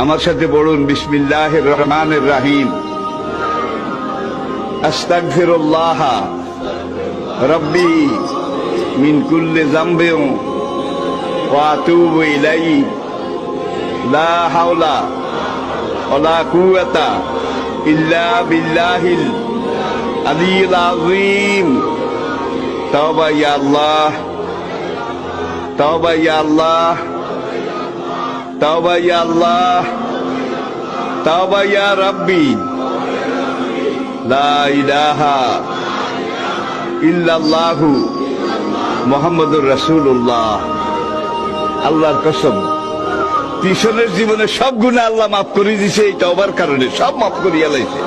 আমার সাথে পড়ুন, বিসমিল্লাহির রহমানির রহিম। আস্তাগফিরুল্লাহ রব্বি মিন কুল্লি যামবিন ওয়া আতুবু ইলাইহি লা হাওলা ওয়ালা কুওয়াতা ইল্লা বিল্লাহিল আলিয়্যিল আযীম। তাওবা ইয়া আল্লাহ, তাওবা ইয়া আল্লাহ, তাওবা ইয়া আল্লাহ, তাওবা ইয়া রাব্বি, লা ইলাহা ইল্লাল্লাহু মুহাম্মাদুর রাসূলুল্লাহ। আল্লাহর কসম, পিছনের জীবনে সব গুনাহ আল্লাহ মাফ করে দিয়েছে এই তওবার কারণে, সব মাফ করিয়া লাইছে।